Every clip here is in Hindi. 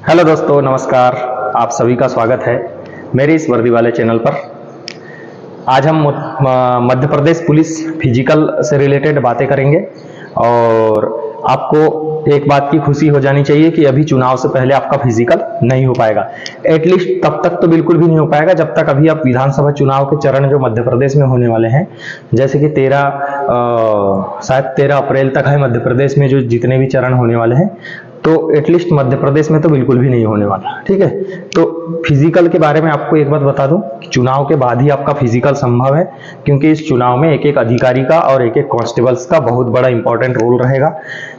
हेलो दोस्तों, नमस्कार। आप सभी का स्वागत है मेरे इस वर्दी वाले चैनल पर। आज हम मध्य प्रदेश पुलिस फिजिकल से रिलेटेड बातें करेंगे और आपको एक बात की खुशी हो जानी चाहिए कि अभी चुनाव से पहले आपका फिजिकल नहीं हो पाएगा। एटलीस्ट तब तक तो बिल्कुल भी नहीं हो पाएगा जब तक अभी आप विधानसभा चुनाव के चरण जो मध्य प्रदेश में होने वाले हैं, जैसे कि शायद 13 अप्रैल तक है मध्य प्रदेश में जो जितने भी चरण होने वाले हैं, तो एटलीस्ट मध्य प्रदेश में तो बिल्कुल भी नहीं होने वाला। ठीक है, तो फिजिकल के बारे में आपको एक बात बता दूं कि चुनाव के बाद ही आपका फिजिकल संभव है, क्योंकि इस चुनाव में एक एक अधिकारी का और एक एक कांस्टेबल्स का बहुत बड़ा इंपॉर्टेंट रोल रहेगा।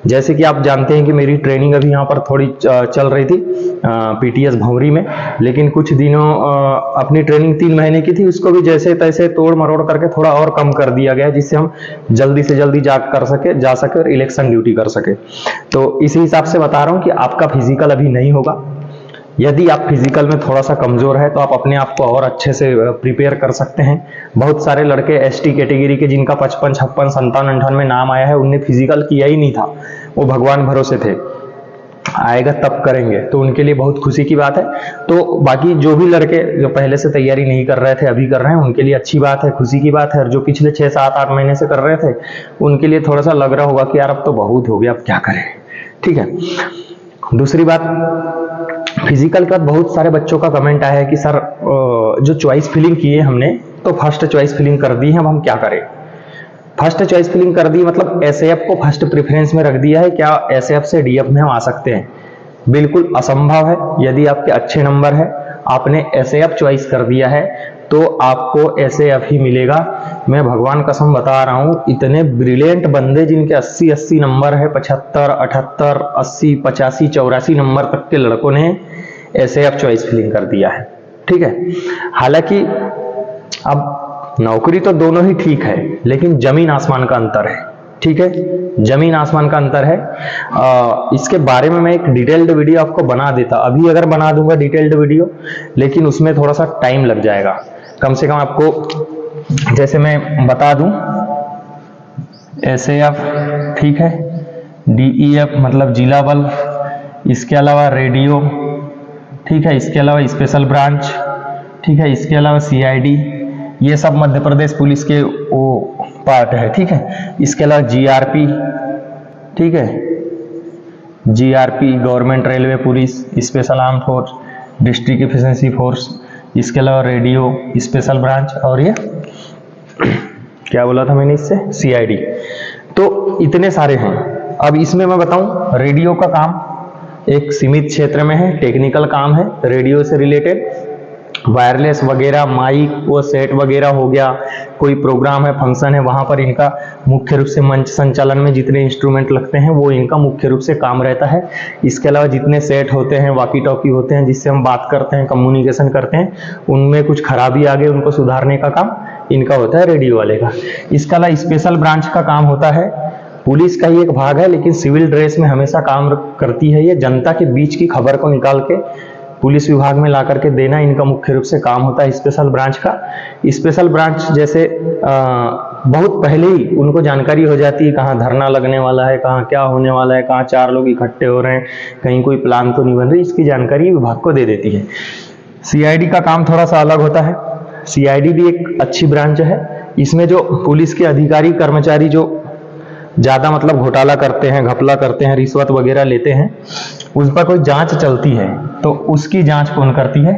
जैसे कि आप जानते हैं कि मेरी ट्रेनिंग अभी यहाँ पर थोड़ी चल रही थी पीटीएस भंवरी में, लेकिन कुछ दिनों अपनी ट्रेनिंग 3 महीने की थी, उसको भी जैसे तैसे तोड़ मरोड़ करके थोड़ा और कम कर दिया गया, जिससे हम जल्दी से जल्दी जा सके और इलेक्शन ड्यूटी कर सके। तो इसी हिसाब से बता रहा हूं कि आपका फिजिकल अभी नहीं होगा। यदि आप फिजिकल में थोड़ा सा कमजोर है तो आप अपने आप को और अच्छे से प्रिपेयर कर सकते हैं। बहुत सारे लड़के एसटी कैटेगरी के जिनका 55, 56, 57, 58 में नाम आया है, उनने फिजिकल किया ही नहीं था, वो भगवान भरोसे थे, आएगा तब करेंगे, तो उनके लिए बहुत खुशी की बात है। तो बाकी जो भी लड़के जो पहले से तैयारी नहीं कर रहे थे अभी कर रहे हैं, उनके लिए अच्छी बात है, खुशी की बात है। और जो पिछले 6, 7, 8 महीने से कर रहे थे उनके लिए थोड़ा सा लग रहा होगा कि यार अब तो बहुत हो गया, अब क्या करें। ठीक है, दूसरी बात, फिजिकल के बाद बहुत सारे बच्चों का कमेंट आया है कि सर जो चॉइस फिलिंग किए हमने तो फर्स्ट चॉइस फिलिंग कर दी है, अब हम क्या करें। फर्स्ट चॉइस फिलिंग कर दी मतलब एसएएफ को फर्स्ट प्रेफरेंस में रख दिया है, क्या एसएएफ से डीएफ में हम आ सकते हैं? बिल्कुल असंभव है। यदि आपके अच्छे नंबर है, आपने एसएएफ चॉइस कर दिया है, तो आपको एसएएफ ही मिलेगा। मैं भगवान कसम बता रहा हूं, इतने ब्रिलियंट बंदे जिनके 80 नंबर है, 75, 78, 80, 85, 84 नंबर तक के लड़कों ने एसएएफ चॉइस फिलिंग कर दिया है। ठीक है, हालांकि अब नौकरी तो दोनों ही ठीक है, लेकिन जमीन आसमान का अंतर है। ठीक है, जमीन आसमान का अंतर है। इसके बारे में मैं एक डिटेल्ड वीडियो आपको बना देता, अभी अगर बना दूंगा डिटेल्ड वीडियो, लेकिन उसमें थोड़ा सा टाइम लग जाएगा। कम से कम आपको जैसे मैं बता दूं, एसएएफ, ठीक है, डीईएफ मतलब जिला बल, इसके अलावा रेडियो, ठीक है, इसके अलावा स्पेशल ब्रांच, ठीक है, इसके अलावा सीआईडी, ये सब मध्य प्रदेश पुलिस के वो पार्ट है। ठीक है, इसके अलावा जीआरपी, ठीक है, GRP government railway police, special arm force, district efficiency force, इसके अलावा रेडियो, स्पेशल ब्रांच, और ये क्या बोला था मैंने इससे, सीआईडी। तो इतने सारे हैं। अब इसमें मैं बताऊं, रेडियो का काम एक सीमित क्षेत्र में है, टेक्निकल काम है, रेडियो से रिलेटेड वायरलेस वगैरह, माइक वो सेट वगैरह हो गया, कोई प्रोग्राम है, फंक्शन है, वहां पर इनका मुख्य रूप से मंच संचालन में जितने इंस्ट्रूमेंट लगते हैं वो इनका मुख्य रूप से काम रहता है। इसके अलावा जितने सेट होते हैं, वॉकी टॉकी होते हैं जिससे हम बात करते हैं, कम्युनिकेशन करते हैं, उनमें कुछ खराबी आ गई, उनको सुधारने का काम इनका होता है, रेडियो वाले का। इसके अलावा स्पेशल ब्रांच का काम होता है, पुलिस का ही एक भाग है, लेकिन सिविल ड्रेस में हमेशा काम करती है, ये जनता के बीच की खबर को निकाल के पुलिस विभाग में ला करके देना इनका मुख्य रूप से काम होता है स्पेशल ब्रांच का। स्पेशल ब्रांच जैसे बहुत पहले ही उनको जानकारी हो जाती है कहाँ धरना लगने वाला है, कहाँ क्या होने वाला है, कहाँ 4 लोग इकट्ठे हो रहे हैं, कहीं कोई प्लान तो नहीं बन रही, इसकी जानकारी विभाग को दे देती है। सीआईडी का काम थोड़ा सा अलग होता है। सीआईडी भी एक अच्छी ब्रांच है। इसमें जो पुलिस के अधिकारी कर्मचारी जो ज्यादा मतलब घोटाला करते हैं, घपला करते हैं, रिश्वत वगैरह लेते हैं, उस पर कोई जांच चलती है तो उसकी जांच कौन करती है?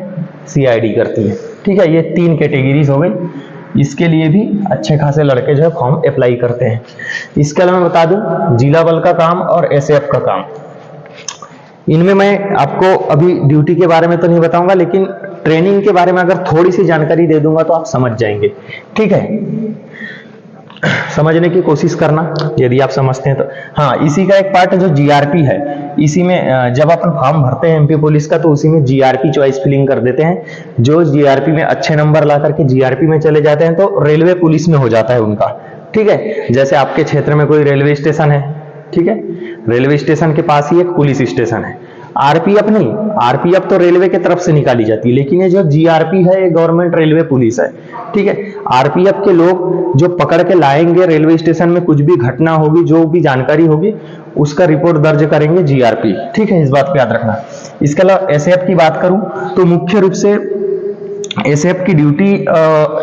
सीआईडी करती है। ठीक है, ये 3 कैटेगरीज हो गई। इसके लिए भी अच्छे खासे लड़के जो है फॉर्म अप्लाई करते हैं। इसके अलावा मैं बता दूं, जिला बल का काम और एसएएफ का काम, इनमें मैं आपको अभी ड्यूटी के बारे में तो नहीं बताऊंगा, लेकिन ट्रेनिंग के बारे में अगर थोड़ी सी जानकारी दे दूंगा तो आप समझ जाएंगे। ठीक है, समझने की कोशिश करना यदि आप समझते हैं तो। हाँ, इसी का एक पार्ट है जो जीआरपी है, इसी में जब अपन फॉर्म भरते हैं एमपी पुलिस का तो उसी में जीआरपी चॉइस फिलिंग कर देते हैं। जो जीआरपी में अच्छे नंबर ला करके जीआरपी में चले जाते हैं तो रेलवे पुलिस में हो जाता है उनका। ठीक है, जैसे आपके क्षेत्र में कोई रेलवे स्टेशन है, ठीक है, रेलवे स्टेशन के पास ही एक पुलिस स्टेशन है, आरपीएफ नहीं, आरपीएफ तो रेलवे की तरफ से निकाली जाती है, लेकिन ये जो जीआरपी है ये गवर्नमेंट रेलवे पुलिस है। ठीक है, आरपीएफ के लोग जो पकड़ के लाएंगे रेलवे स्टेशन में, कुछ भी घटना होगी, जो भी जानकारी होगी, उसका रिपोर्ट दर्ज करेंगे जीआरपी। ठीक है, इस बात को याद रखना। इसके अलावा एसएएफ की बात करूं तो मुख्य रूप से एसएएफ की ड्यूटी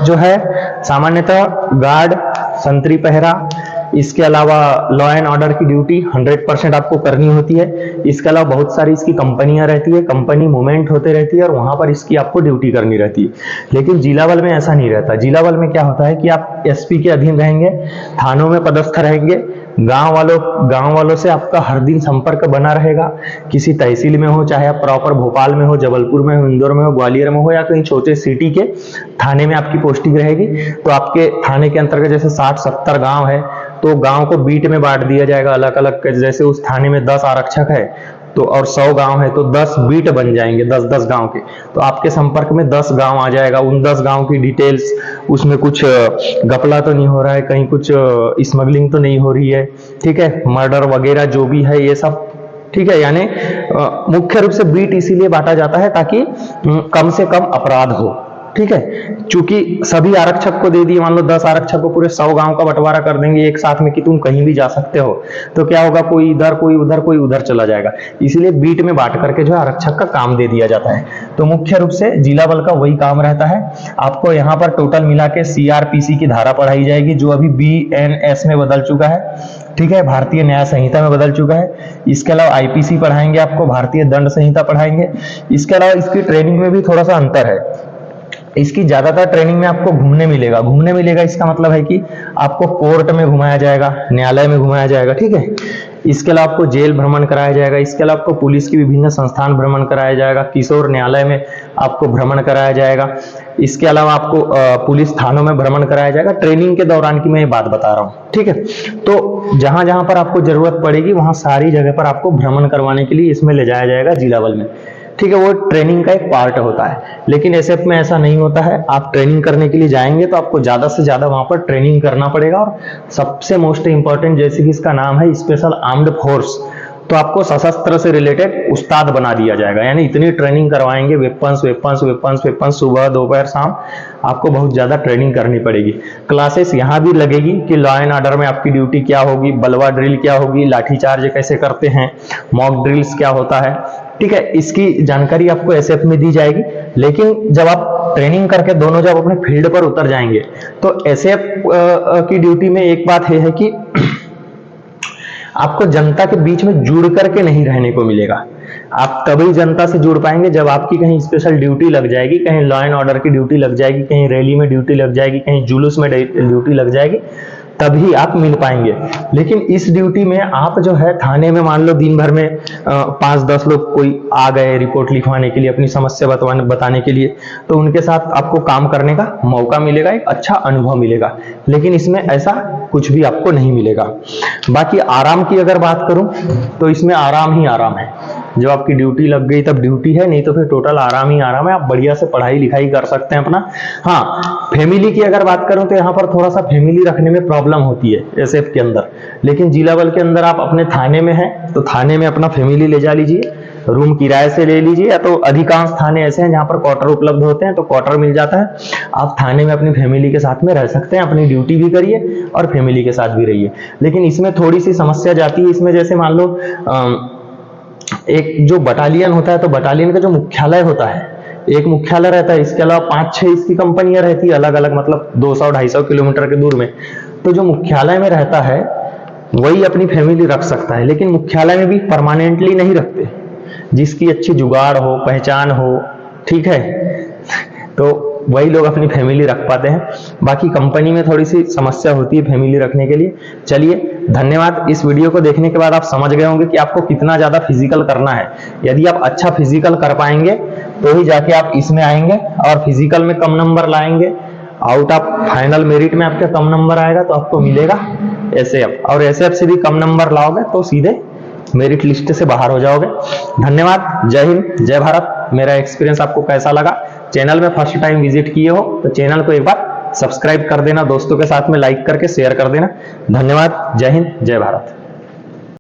जो है सामान्यतः गार्ड, संतरी पहरा, इसके अलावा लॉ एंड ऑर्डर की ड्यूटी 100% आपको करनी होती है। इसके अलावा बहुत सारी इसकी कंपनियां रहती है, कंपनी मूवमेंट होते रहती है और वहां पर इसकी आपको ड्यूटी करनी रहती है। लेकिन जिला बल में ऐसा नहीं रहता। जिला बल में क्या होता है कि आप एसपी के अधीन रहेंगे, थानों में पदस्थ रहेंगे, गांव वालों से आपका हर दिन संपर्क बना रहेगा। किसी तहसील में हो, चाहे आप प्रॉपर भोपाल में हो, जबलपुर में हो, इंदौर में हो, ग्वालियर में हो या कहीं छोटे सिटी के थाने में आपकी पोस्टिंग रहेगी। तो आपके थाने के अंतर्गत जैसे 60-70 गांव है तो गांव को बीट में बांट दिया जाएगा अलग अलग। जैसे उस थाने में 10 आरक्षक है तो और 100 गांव है तो 10 बीट बन जाएंगे, 10-10 गांव के। तो आपके संपर्क में 10 गांव आ जाएगा। उन 10 गांव की डिटेल्स, उसमें कुछ घपला तो नहीं हो रहा है, कहीं कुछ स्मगलिंग तो नहीं हो रही है, ठीक है, मर्डर वगैरह जो भी है ये सब, ठीक है। यानी मुख्य रूप से बीट इसीलिए बांटा जाता है ताकि कम से कम अपराध हो, ठीक है। चूंकि सभी आरक्षक को दे दिए, मान लो 10 आरक्षक को पूरे 100 गांव का बंटवारा कर देंगे एक साथ में कि तुम कहीं भी जा सकते हो, तो क्या होगा, कोई इधर कोई उधर कोई उधर चला जाएगा। इसीलिए बीट में बांट करके जो है आरक्षक का काम दे दिया जाता है। तो मुख्य रूप से जिला बल का वही काम रहता है। आपको यहाँ पर टोटल मिला के सीआरपीसी की धारा पढ़ाई जाएगी जो अभी बीएनएस में बदल चुका है, ठीक है, भारतीय न्याय संहिता में बदल चुका है। इसके अलावा आईपीसी पढ़ाएंगे, आपको भारतीय दंड संहिता पढ़ाएंगे। इसके अलावा इसकी ट्रेनिंग में भी थोड़ा सा अंतर है। इसकी ज्यादातर ट्रेनिंग में आपको घूमने मिलेगा। इसका मतलब है कि आपको कोर्ट में घुमाया जाएगा, न्यायालय में घुमाया जाएगा, ठीक है। इसके अलावा आपको जेल भ्रमण कराया जाएगा। इसके अलावा आपको पुलिस की विभिन्न संस्थान भ्रमण कराया जाएगा, किशोर न्यायालय में आपको भ्रमण कराया जाएगा। इसके अलावा आपको पुलिस थानों में भ्रमण कराया जाएगा। ट्रेनिंग के दौरान की मैं ये बात बता रहा हूँ, ठीक है। तो जहां जहां पर आपको जरूरत पड़ेगी वहां सारी जगह पर आपको भ्रमण करवाने के लिए इसमें ले जाया जाएगा जिला बल में, ठीक है। वो ट्रेनिंग का एक पार्ट होता है। लेकिन एसएफ में ऐसा नहीं होता है। आप ट्रेनिंग करने के लिए जाएंगे तो आपको ज्यादा से ज्यादा वहां पर ट्रेनिंग करना पड़ेगा। और सबसे मोस्ट इंपॉर्टेंट, जैसे कि इसका नाम है स्पेशल आर्म्ड फोर्स, तो आपको सशस्त्र से रिलेटेड उस्ताद बना दिया जाएगा। यानी इतनी ट्रेनिंग करवाएंगे, वेपन्स सुबह दोपहर शाम, आपको बहुत ज्यादा ट्रेनिंग करनी पड़ेगी। क्लासेस यहाँ भी लगेगी कि लॉ एंड ऑर्डर में आपकी ड्यूटी क्या होगी, बलवा ड्रिल क्या होगी, लाठीचार्ज कैसे करते हैं, मॉक ड्रिल्स क्या होता है, ठीक है। इसकी जानकारी आपको एसएफ में दी जाएगी। लेकिन जब आप ट्रेनिंग करके दोनों जब अपने फील्ड पर उतर जाएंगे तो एसएफ की ड्यूटी में एक बात है कि आपको जनता के बीच में जुड़ करके नहीं रहने को मिलेगा। आप तभी जनता से जुड़ पाएंगे जब आपकी कहीं स्पेशल ड्यूटी लग जाएगी, कहीं लॉ एंड ऑर्डर की ड्यूटी लग जाएगी, कहीं रैली में ड्यूटी लग जाएगी, कहीं जुलूस में ड्यूटी लग जाएगी, तभी आप मिल पाएंगे। लेकिन इस ड्यूटी में आप जो है थाने में मान लो दिन भर में 5-10 लोग कोई आ गए रिपोर्ट लिखवाने के लिए, अपनी समस्या बताने के लिए, तो उनके साथ आपको काम करने का मौका मिलेगा, एक अच्छा अनुभव मिलेगा। लेकिन इसमें ऐसा कुछ भी आपको नहीं मिलेगा। बाकी आराम की अगर बात करूं तो इसमें आराम ही आराम है। जब आपकी ड्यूटी लग गई तब ड्यूटी है, नहीं तो फिर टोटल आराम ही आराम है। आप बढ़िया से पढ़ाई लिखाई कर सकते हैं अपना। हाँ, फैमिली की अगर बात करूं तो यहाँ पर थोड़ा सा फैमिली रखने में प्रॉब्लम होती है एसएफ के अंदर। लेकिन जिला बल के अंदर आप अपने थाने में हैं तो थाने में अपना फैमिली ले जा लीजिए, रूम किराए से ले लीजिए, या तो अधिकांश थाने ऐसे हैं जहां पर क्वार्टर उपलब्ध होते हैं तो क्वार्टर मिल जाता है। आप थाने में अपनी फैमिली के साथ में रह सकते हैं, अपनी ड्यूटी भी करिए और फैमिली के साथ भी रहिए। लेकिन इसमें थोड़ी सी समस्या जाती है। इसमें जैसे मान लो एक जो बटालियन होता है तो बटालियन का जो मुख्यालय होता है, एक मुख्यालय रहता है, इसके अलावा 5-6 इसकी कंपनियां रहती है अलग अलग, मतलब 200-250 किलोमीटर के दूर में। तो जो मुख्यालय में रहता है वही अपनी फैमिली रख सकता है। लेकिन मुख्यालय में भी परमानेंटली नहीं रखते, जिसकी अच्छी जुगाड़ हो, पहचान हो, ठीक है, तो वही लोग अपनी फैमिली रख पाते हैं। बाकी कंपनी में थोड़ी सी समस्या होती है फैमिली रखने के लिए। चलिए, धन्यवाद। इस वीडियो को देखने के बाद आप समझ गए होंगे कि आपको कितना ज्यादा फिजिकल करना है। यदि आप अच्छा फिजिकल कर पाएंगे तो ही जाके आप इसमें आएंगे, और फिजिकल में कम नंबर लाएंगे, आउट ऑफ फाइनल मेरिट में आपका कम नंबर आएगा तो आपको मिलेगा एसएफ, और एसएफ से भी कम नंबर लाओगे तो सीधे मेरिट लिस्ट से बाहर हो जाओगे। धन्यवाद। जय हिंद, जय भारत। मेरा एक्सपीरियंस आपको कैसा लगा? चैनल में फर्स्ट टाइम विजिट किए हो तो चैनल को एक बार सब्सक्राइब कर देना, दोस्तों के साथ में लाइक करके शेयर कर देना। धन्यवाद। जय हिंद, जय भारत।